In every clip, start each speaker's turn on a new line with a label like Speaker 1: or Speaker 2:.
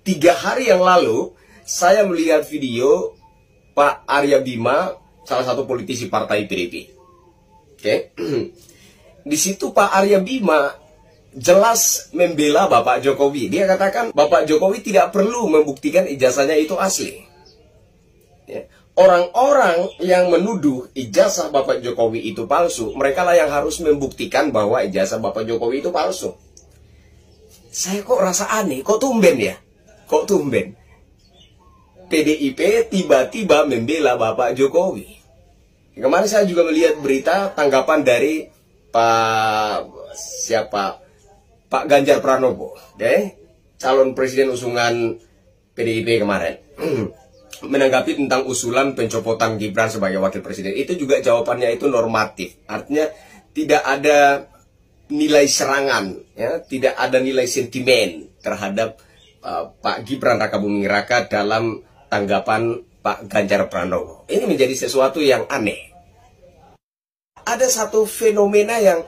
Speaker 1: 3 hari yang lalu, saya melihat video Pak Arya Bima, salah satu politisi partai PDIP. Oke. Di situ Pak Arya Bima jelas membela Bapak Jokowi. Dia katakan Bapak Jokowi tidak perlu membuktikan ijazahnya itu asli. Ya. Orang-orang yang menuduh ijazah Bapak Jokowi itu palsu, mereka lah yang harus membuktikan bahwa ijazah Bapak Jokowi itu palsu. Saya kok rasa aneh, kok tumben ya? Kok tumben? PDIP tiba-tiba membela Bapak Jokowi. Kemarin saya juga melihat berita tanggapan dari Pak Ganjar Pranowo, calon presiden usungan PDIP kemarin. Menanggapi tentang usulan pencopotan Gibran sebagai wakil presiden, itu juga jawabannya itu normatif, artinya tidak ada nilai serangan, ya, tidak ada nilai sentimen terhadap Pak Gibran Rakabuming Raka dalam tanggapan Pak Ganjar Pranowo. Ini menjadi sesuatu yang aneh. Ada satu fenomena yang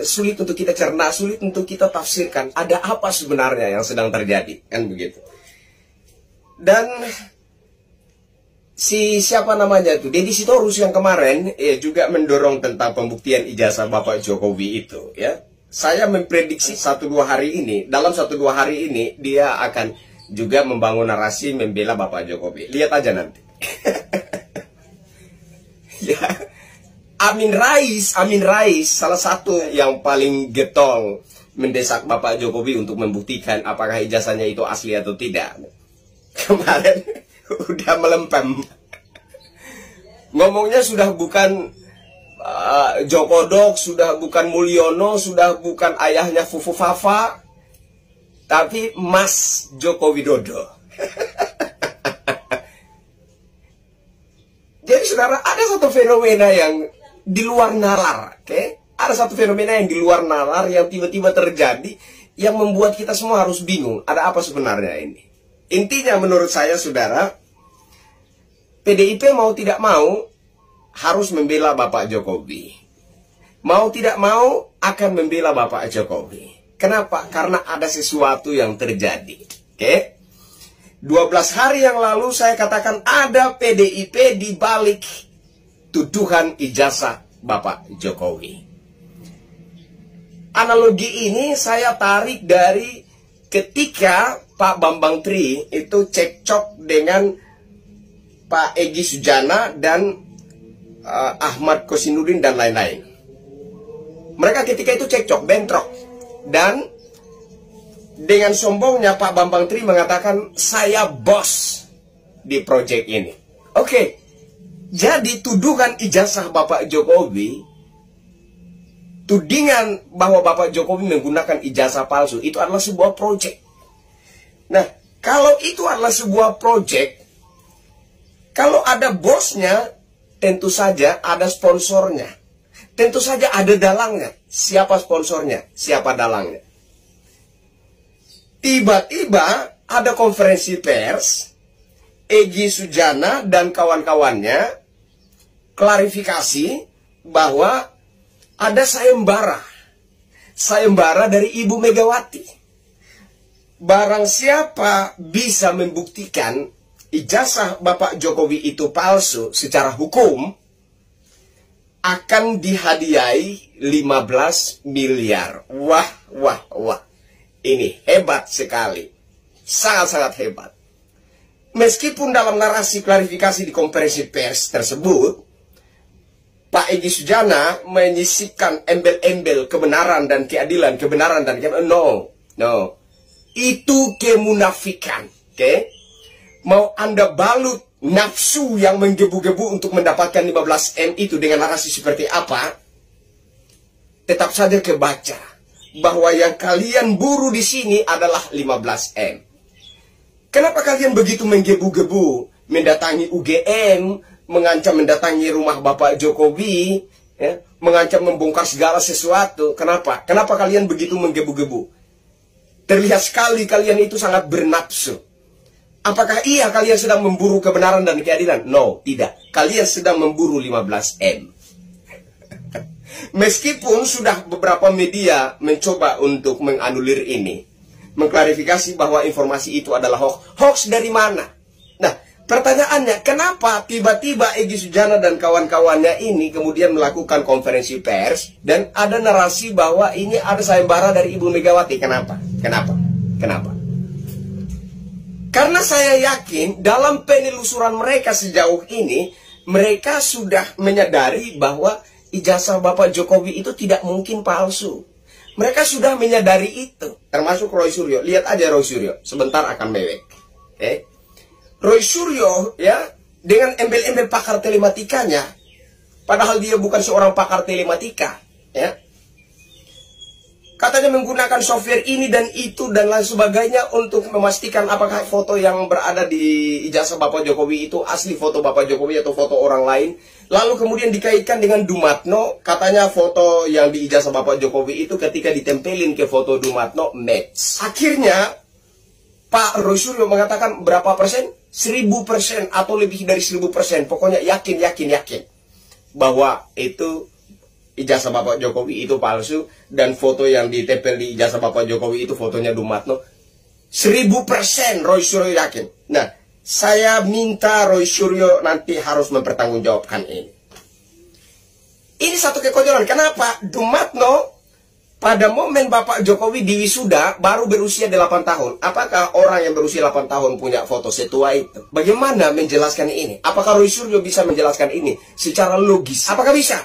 Speaker 1: sulit untuk kita cerna, sulit untuk kita tafsirkan. Ada apa sebenarnya yang sedang terjadi, kan begitu? Dan siapa namanya itu, Deddy Sitorus yang kemarin juga mendorong tentang pembuktian ijazah Bapak Jokowi itu, ya. Saya memprediksi dalam 1-2 hari ini dia akan juga membangun narasi membela Bapak Jokowi. Lihat aja nanti. Ya. Amin Rais salah satu yang paling getol mendesak Bapak Jokowi untuk membuktikan apakah ijazahnya itu asli atau tidak. Kemarin udah melempem. Ngomongnya sudah bukan Jokodok, sudah bukan Mulyono, sudah bukan ayahnya Fufu Fafa, tapi Mas Joko Widodo. Jadi saudara, ada satu fenomena yang di luar nalar, oke? Ada satu fenomena yang di luar nalar yang tiba-tiba terjadi yang membuat kita semua harus bingung. Ada apa sebenarnya ini? Intinya menurut saya, saudara, PDIP mau tidak mau harus membela Bapak Jokowi. Mau tidak mau akan membela Bapak Jokowi. Kenapa? Karena ada sesuatu yang terjadi. Oke? 12 hari yang lalu saya katakan ada PDIP di balik tuduhan ijazah Bapak Jokowi. Analogi ini saya tarik dari ketika Pak Bambang Tri itu cekcok dengan Pak Egy Sujana dan Ahmad Kosinudin dan lain-lain. Mereka ketika itu cekcok, bentrok. Dan dengan sombongnya Pak Bambang Tri mengatakan, saya bos di proyek ini. Oke, jadi tuduhan ijazah Bapak Jokowi, tudingan bahwa Bapak Jokowi menggunakan ijazah palsu, itu adalah sebuah proyek. Nah, kalau itu adalah sebuah proyek, kalau ada bosnya, tentu saja ada sponsornya. Tentu saja ada dalangnya. Siapa sponsornya? Siapa dalangnya? Tiba-tiba ada konferensi pers, Egy Sujana dan kawan-kawannya klarifikasi bahwa ada sayembara. Sayembara dari Ibu Megawati. Barang siapa bisa membuktikan ijazah Bapak Jokowi itu palsu secara hukum, akan dihadiahi 15 miliar. Wah, wah, wah. Ini hebat sekali. Sangat-sangat hebat. Meskipun dalam narasi klarifikasi di konferensi pers tersebut, Pak Egy Sujana menyisipkan embel-embel kebenaran dan keadilan, kebenaran dan keadilan. No. Itu kemunafikan. Oke? Mau Anda balut nafsu yang menggebu-gebu untuk mendapatkan 15M itu dengan narasi seperti apa, tetap saja kebaca bahwa yang kalian buru di sini adalah 15M. Kenapa kalian begitu menggebu-gebu mendatangi UGM, mengancam mendatangi rumah Bapak Jokowi, ya, mengancam membongkar segala sesuatu? Kenapa? Kenapa kalian begitu menggebu-gebu? Terlihat sekali kalian itu sangat bernafsu. Apakah iya kalian sedang memburu kebenaran dan keadilan? No, tidak. Kalian sedang memburu 15M. Meskipun sudah beberapa media mencoba untuk menganulir ini, mengklarifikasi bahwa informasi itu adalah hoax. Hoax dari mana? Nah, pertanyaannya, kenapa tiba-tiba Egy Sujana dan kawan-kawannya ini kemudian melakukan konferensi pers dan ada narasi bahwa ini ada sayembara dari Ibu Megawati? Kenapa? Kenapa? Kenapa? Karena saya yakin dalam penelusuran mereka sejauh ini, mereka sudah menyadari bahwa ijazah Bapak Jokowi itu tidak mungkin palsu. Mereka sudah menyadari itu. Termasuk Roy Suryo. Lihat aja Roy Suryo. Sebentar akan mewek. Roy Suryo ya, dengan embel-embel pakar telematikanya, padahal dia bukan seorang pakar telematika, ya. Katanya menggunakan software ini dan itu dan lain sebagainya untuk memastikan apakah foto yang berada di ijazah Bapak Jokowi itu asli foto Bapak Jokowi atau foto orang lain. Lalu kemudian dikaitkan dengan Dumatno, katanya foto yang di ijazah Bapak Jokowi itu ketika ditempelin ke foto Dumatno match. Akhirnya Pak Roy Suryo mengatakan berapa persen? 1000% atau lebih dari 1000%. Pokoknya yakin bahwa itu ijazah Bapak Jokowi itu palsu dan foto yang ditempel di ijazah Bapak Jokowi itu fotonya Dumatno. 1000% Roy Suryo yakin. Nah, saya minta Roy Suryo nanti harus mempertanggungjawabkan ini. Ini satu kekonyolan. Kenapa? Dumatno pada momen Bapak Jokowi diwisuda baru berusia 8 tahun. Apakah orang yang berusia 8 tahun punya foto setua itu? Bagaimana menjelaskan ini? Apakah Roy Suryo bisa menjelaskan ini secara logis? Apakah bisa?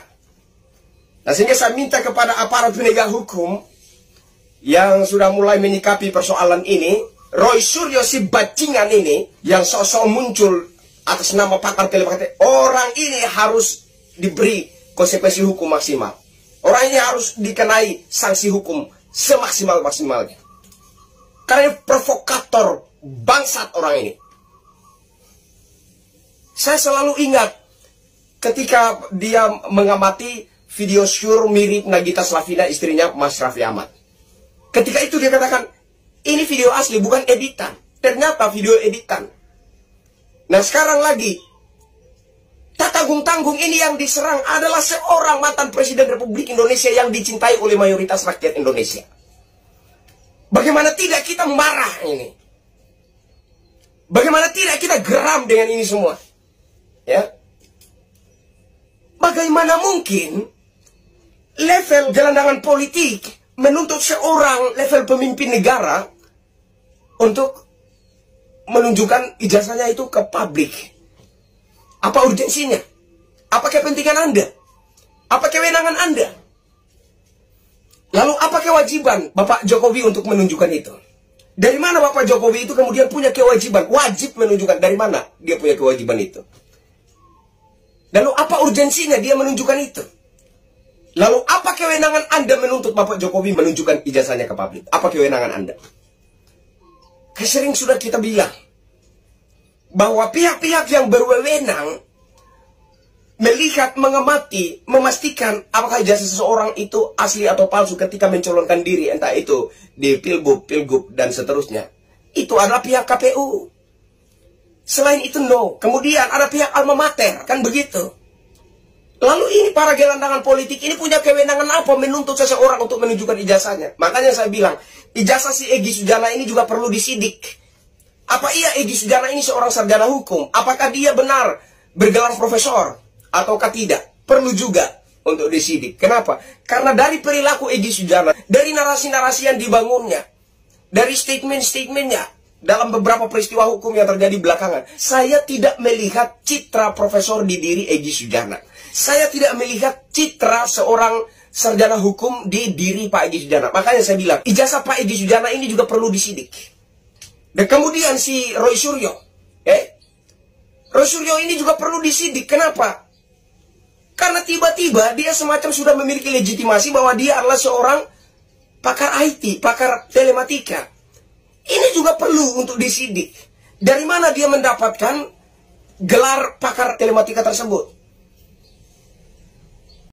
Speaker 1: Nah, sehingga saya minta kepada aparat penegak hukum yang sudah mulai menyikapi persoalan ini, Roy Suryo si bajingan ini yang sosok muncul atas nama pakar telematika, orang ini harus diberi konsekuensi hukum maksimal. Orang ini harus dikenai sanksi hukum semaksimal-maksimalnya. Karena provokator bangsat orang ini. Saya selalu ingat ketika dia mengamati video syur mirip Nagita Slavina, istrinya Mas Raffi Ahmad. Ketika itu dia katakan, ini video asli, bukan editan. Ternyata video editan. Nah, sekarang lagi, tak tanggung-tanggung ini yang diserang adalah seorang mantan Presiden Republik Indonesia yang dicintai oleh mayoritas rakyat Indonesia. Bagaimana tidak kita marah ini? Bagaimana tidak kita geram dengan ini semua? Ya. Bagaimana mungkin level gelandangan politik menuntut seorang level pemimpin negara untuk menunjukkan ijazahnya itu ke publik? Apa urgensinya? Apa kepentingan Anda? Apa kewenangan Anda? Lalu apa kewajiban Bapak Jokowi untuk menunjukkan itu? Dari mana Bapak Jokowi itu kemudian punya kewajiban? Wajib menunjukkan, dari mana dia punya kewajiban itu? Lalu apa urgensinya dia menunjukkan itu? Lalu apa kewenangan Anda menuntut Bapak Jokowi menunjukkan ijazahnya ke publik? Apa kewenangan Anda? Sering sudah kita bilang bahwa pihak-pihak yang berwenang melihat, mengamati, memastikan apakah ijazah seseorang itu asli atau palsu ketika mencalonkan diri, entah itu di pilgub, dan seterusnya, itu adalah pihak KPU. Selain itu no. Kemudian ada pihak alma mater, kan begitu. Lalu ini para gelandangan politik ini punya kewenangan apa menuntut seseorang untuk menunjukkan ijazahnya? Makanya saya bilang, ijazah si Egy Sujana ini juga perlu disidik. Apa iya Egy Sujana ini seorang sarjana hukum? Apakah dia benar bergelar profesor ataukah tidak? Perlu juga untuk disidik. Kenapa? Karena dari perilaku Egy Sujana, dari narasi-narasi yang dibangunnya, dari statement-statementnya dalam beberapa peristiwa hukum yang terjadi belakangan, saya tidak melihat citra profesor di diri Egy Sujana. Saya tidak melihat citra seorang sarjana hukum di diri Pak Egy Sujana. Makanya saya bilang, ijazah Pak Egy Sujana ini juga perlu disidik. Dan kemudian si Roy Suryo, Roy Suryo ini juga perlu disidik. Kenapa? Karena tiba-tiba dia semacam sudah memiliki legitimasi bahwa dia adalah seorang pakar IT, pakar telematika. Ini juga perlu untuk disidik. Dari mana dia mendapatkan gelar pakar telematika tersebut?